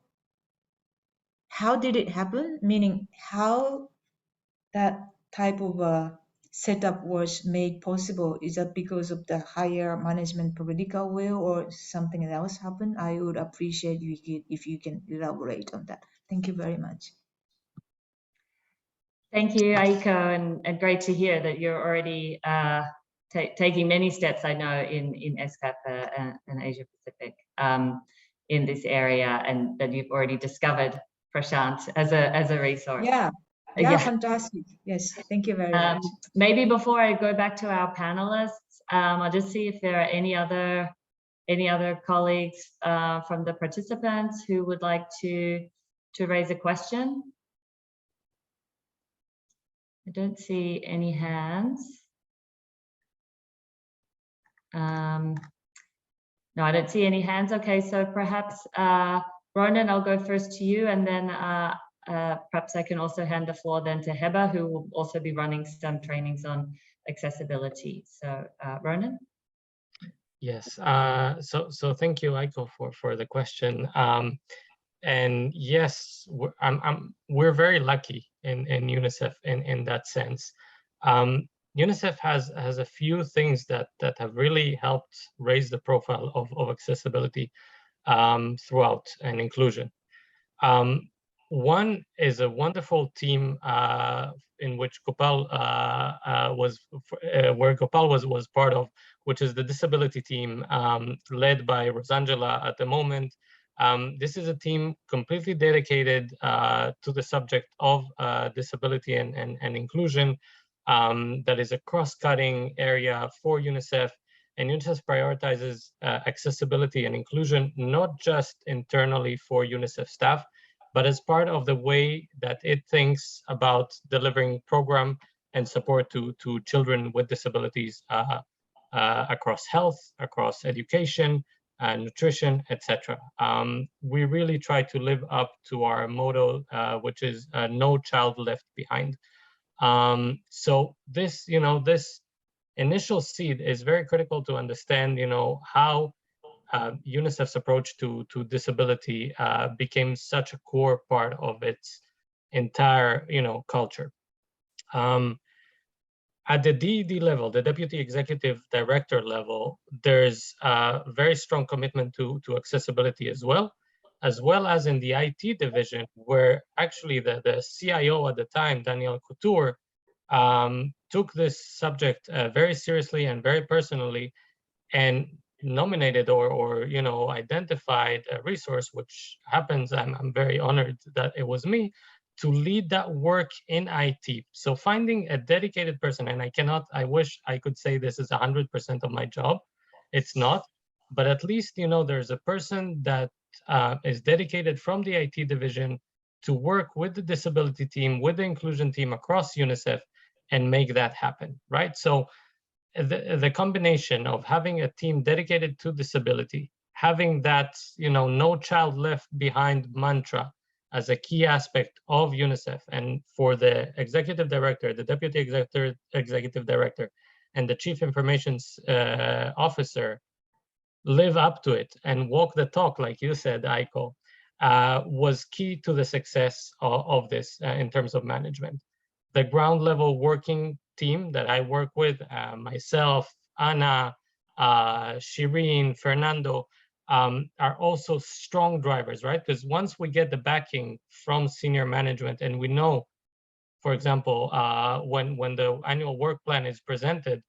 did it happen? Meaning how that type of setup was made possible? Is that because of the higher management political will or something else happened? I would appreciate if you can elaborate on that. Thank you very much. Thank you, Aiko, and great to hear that you're already taking many steps, I know, in ESCAP and Asia Pacific in this area, and that you've already discovered Prashant as a resource. Yeah, fantastic. Yes, thank you very much. Maybe before I go back to our panelists, I'll just see if there are any other colleagues from the participants who would like to raise a question. I don't see any hands. No, I don't see any hands. Okay, so perhaps Ronen, I'll go first to you, and then perhaps I can also hand the floor then to Heba, who will also be running some trainings on accessibility. So Ronen? Yes, so thank you, Aiko, for the question. And yes, we're very lucky in UNICEF in that sense. UNICEF has a few things that have really helped raise the profile of accessibility throughout and inclusion. One is a wonderful team in which Gopal was part of, which is the disability team led by Rosangela at the moment. This is a team completely dedicated to the subject of disability and inclusion. That is a cross-cutting area for UNICEF, and UNICEF prioritizes accessibility and inclusion, not just internally for UNICEF staff, but as part of the way that it thinks about delivering program and support to children with disabilities across health, across education, nutrition, etc. We really try to live up to our motto, which is no child left behind. So this, this initial seed is very critical to understand, how UNICEF's approach to disability became such a core part of its entire, culture. At the DED level, the Deputy Executive Director level, there's a very strong commitment to accessibility as well as in the IT division, where actually the CIO at the time, Daniel Couture, took this subject very seriously and very personally, and nominated or identified a resource, which happens, I'm very honored that it was me, to lead that work in IT. So finding a dedicated person, and I wish I could say this is 100% of my job. It's not, but at least, there's a person that is dedicated from the IT division to work with the disability team, with the inclusion team across UNICEF and make that happen, right? So the combination of having a team dedicated to disability, having that, no child left behind mantra as a key aspect of UNICEF, and for the executive director, the deputy executive director, and the chief information officer live up to it and walk the talk, like you said, Aiko, was key to the success of this in terms of management. The ground level working team that I work with, myself, Anna, Shireen, Fernando, are also strong drivers, right? Because once we get the backing from senior management, and we know, for example, when the annual work plan is presented,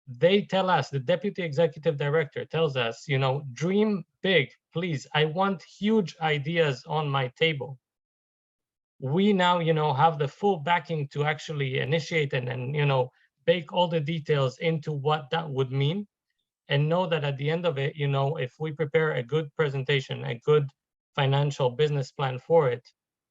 they tell us, the deputy executive director tells us, dream big, please. I want huge ideas on my table. We now, have the full backing to actually initiate and bake all the details into what that would mean, and know that at the end of it, if we prepare a good presentation, a good financial business plan for it,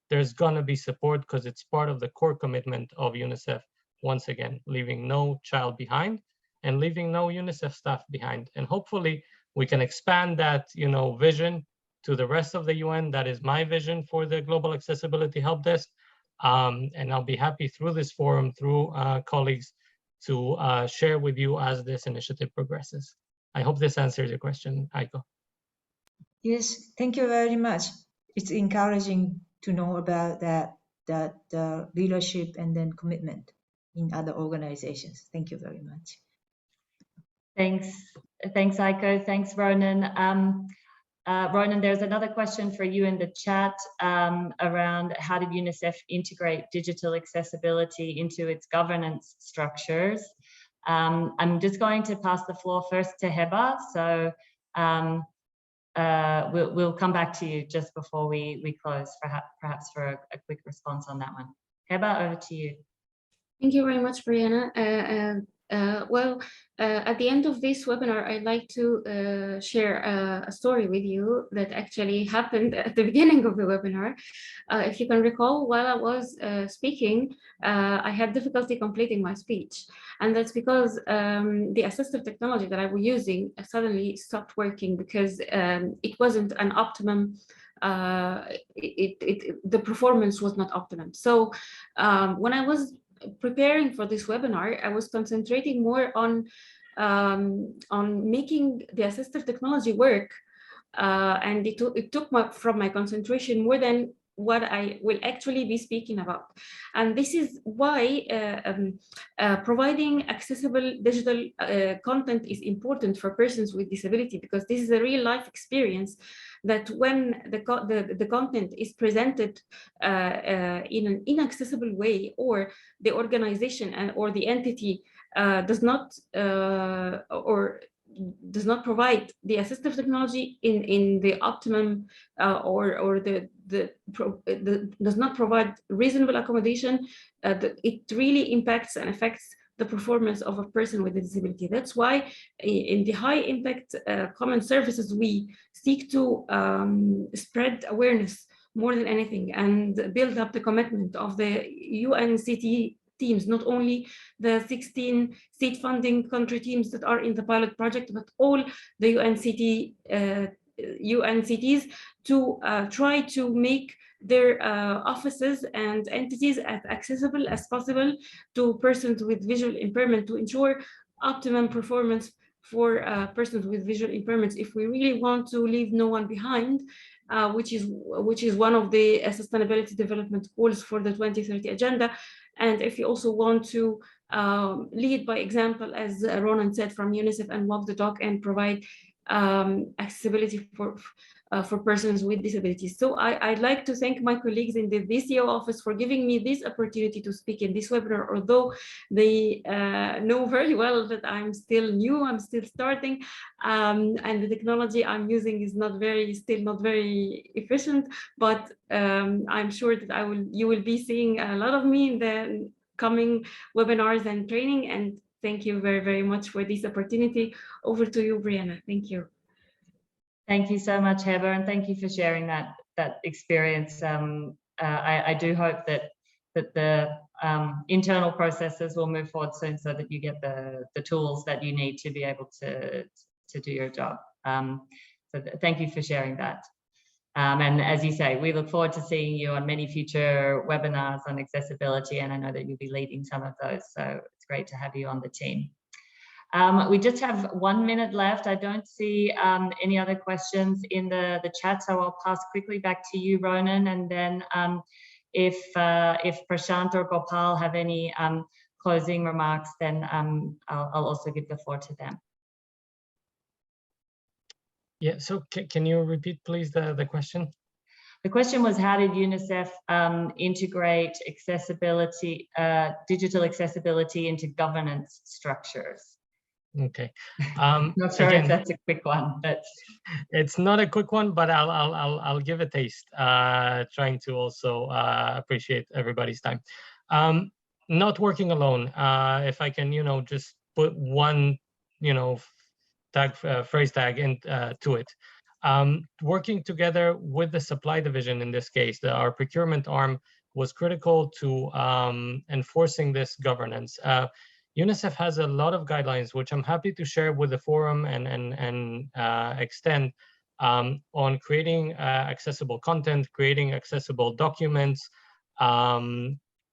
there's gonna be support because it's part of the core commitment of UNICEF, once again, leaving no child behind and leaving no UNICEF staff behind. And hopefully we can expand that, vision to the rest of the UN. That is my vision for the Global Accessibility Help Desk. And I'll be happy through this forum, through colleagues, to share with you as this initiative progresses. I hope this answers your question, Aiko. Yes, thank you very much. It's encouraging to know about that leadership and then commitment in other organizations. Thank you very much. Thanks, Aiko. Thanks, Ronen. Ronen, there's another question for you in the chat around how did UNICEF integrate digital accessibility into its governance structures? I'm just going to pass the floor first to Heba. So we'll come back to you just before we close, perhaps for a quick response on that one. Heba, over to you. Thank you very much, Brianna. At the end of this webinar, I'd like to share a story with you that actually happened at the beginning of the webinar. If you can recall, while I was speaking, I had difficulty completing my speech. And that's because the assistive technology that I was using suddenly stopped working because it wasn't an optimum, the performance was not optimum. So when I was preparing for this webinar, I was concentrating more on making the assistive technology work, and it took from my concentration more than what I will actually be speaking about. And this is why providing accessible digital content is important for persons with disability, because this is a real life experience that when the content is presented in an inaccessible way, or the organization or the entity does not provide the assistive technology in the optimum or does not provide reasonable accommodation, it really impacts and affects the performance of a person with a disability. That's why in the high impact common services, we seek to spread awareness more than anything and build up the commitment of the UNCT teams, not only the 16 state funding country teams that are in the pilot project, but all the UNCTs to try to make their offices and entities as accessible as possible to persons with visual impairment, to ensure optimum performance for persons with visual impairments. If we really want to leave no one behind, which is one of the sustainability development goals for the 2030 agenda, and if you also want to lead by example, as Ronen said, from UNICEF, and walk the talk and provide accessibility for persons with disabilities. So I'd like to thank my colleagues in the VCO office for giving me this opportunity to speak in this webinar, although they know very well that I'm still new, I'm still starting, and the technology I'm using is still not very efficient, but I'm sure that you will be seeing a lot of me in the coming webinars and training, and thank you very, very much for this opportunity. Over to you, Brianna. Thank you. Thank you so much, Heba, and thank you for sharing that experience. I do hope that the internal processes will move forward soon, so that you get the tools that you need to be able to do your job. So thank you for sharing that. And as you say, we look forward to seeing you on many future webinars on accessibility, and I know that you'll be leading some of those, so it's great to have you on the team. We just have 1 minute left. I don't see any other questions in the chat, so I'll pass quickly back to you, Ronen, and then if Prashant or Gopal have any closing remarks, then I'll also give the floor to them. Yeah, so can you repeat, please, the question? The question was, how did UNICEF integrate accessibility, digital accessibility into governance structures? Okay. Not sure if that's a quick one, but it's not a quick one, but I'll give a taste, trying to also appreciate everybody's time. Not working alone. If I can, just put one, phrase tag to it. Working together with the supply division in this case, our procurement arm was critical to enforcing this governance. UNICEF has a lot of guidelines, which I'm happy to share with the forum and extend on creating accessible content, creating accessible documents,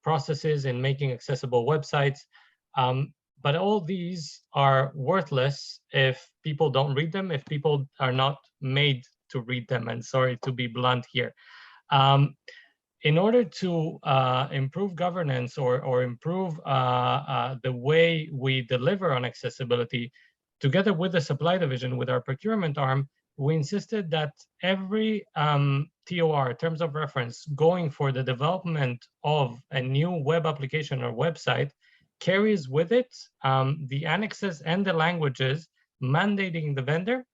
processes in making accessible websites. But all these are worthless if people don't read them, if people are not made to read them. And sorry to be blunt here. In order to improve governance or improve the way we deliver on accessibility, together with the supply division, with our procurement arm, we insisted that every TOR, terms of reference, going for the development of a new web application or website carries with it the annexes and the languages mandating the vendor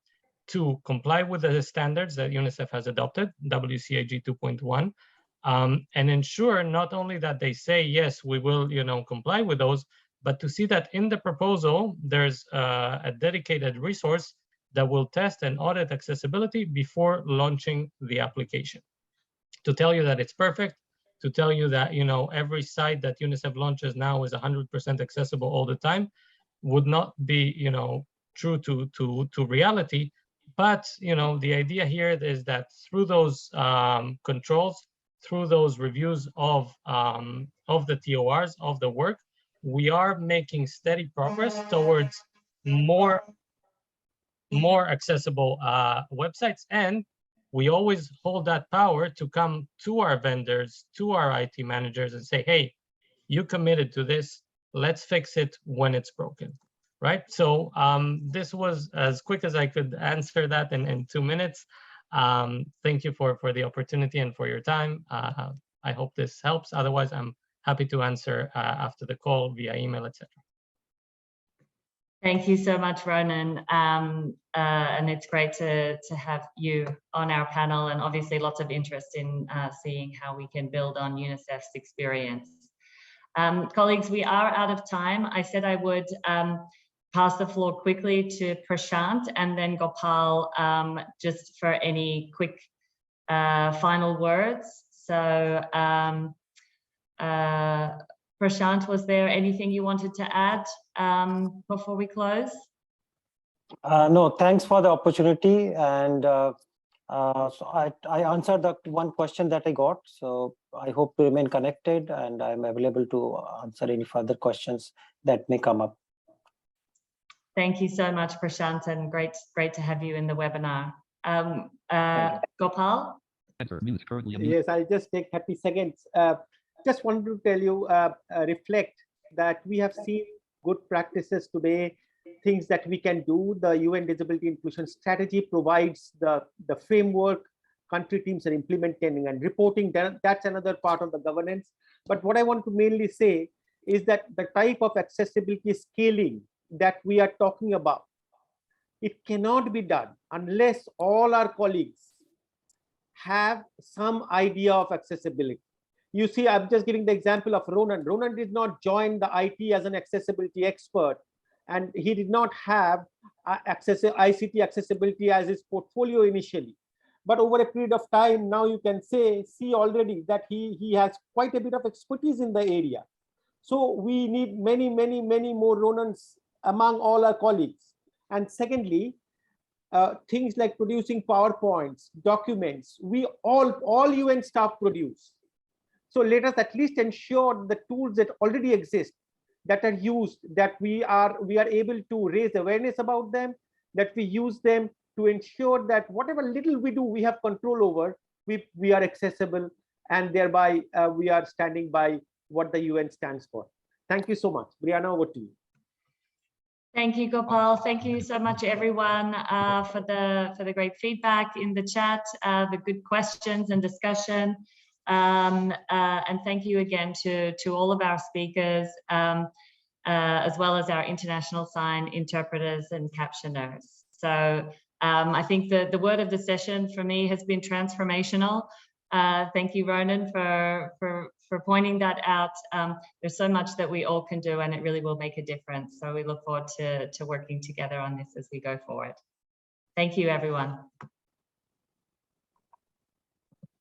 to comply with the standards that UNICEF has adopted, WCAG 2.1, and ensure not only that they say, yes, we will comply with those, but to see that in the proposal, there's a dedicated resource that will test and audit accessibility before launching the application. To tell you that it's perfect, to tell you that every site that UNICEF launches now is 100% accessible all the time, would not be true to reality. But the idea here is that through those controls, through those reviews of the TORs of the work, we are making steady progress towards more accessible websites. And we always hold that power to come to our vendors, to our IT managers and say, hey, you committed to this, let's fix it when it's broken, right? So this was as quick as I could answer that in 2 minutes. Thank you for the opportunity and for your time. I hope this helps. Otherwise, I'm happy to answer after the call via email, etc. Thank you so much, Ronen. And it's great to have you on our panel, and obviously lots of interest in seeing how we can build on UNICEF's experience. Colleagues, we are out of time. I said I would pass the floor quickly to Prashant and then Gopal just for any quick final words. So Prashant, was there anything you wanted to add before we close? No, thanks for the opportunity. And so I answered the one question that I got. So I hope to remain connected, and I'm available to answer any further questions that may come up. Thank you so much, Prashant, and great to have you in the webinar. Gopal? Yes, I'll just take 30 seconds. Just wanted to tell you, reflect that we have seen good practices today, things that we can do. The UN Disability Inclusion Strategy provides the framework, country teams are implementing and reporting. That's another part of the governance. But what I want to mainly say is that the type of accessibility scaling that we are talking about, it cannot be done unless all our colleagues have some idea of accessibility. You see, I'm just giving the example of Ronen. Ronen did not join the IT as an accessibility expert, and he did not have ICT accessibility as his portfolio initially. But over a period of time, now you can see already that he has quite a bit of expertise in the area. So we need many more Ronens among all our colleagues. And secondly, things like producing PowerPoints, documents, we all UN staff produce. So let us at least ensure the tools that already exist, that are used, that we are able to raise awareness about them, that we use them to ensure that whatever little we do, we have control over, we are accessible, and thereby we are standing by what the UN stands for. Thank you so much. Brianna, over to you. Thank you, Gopal. Thank you so much, everyone, for the great feedback in the chat, the good questions and discussion. And thank you again to all of our speakers, as well as our international sign interpreters and captioners. So I think the word of the session for me has been transformational. Thank you, Ronen, for pointing that out. There's so much that we all can do, and it really will make a difference. So we look forward to working together on this as we go forward. Thank you, everyone.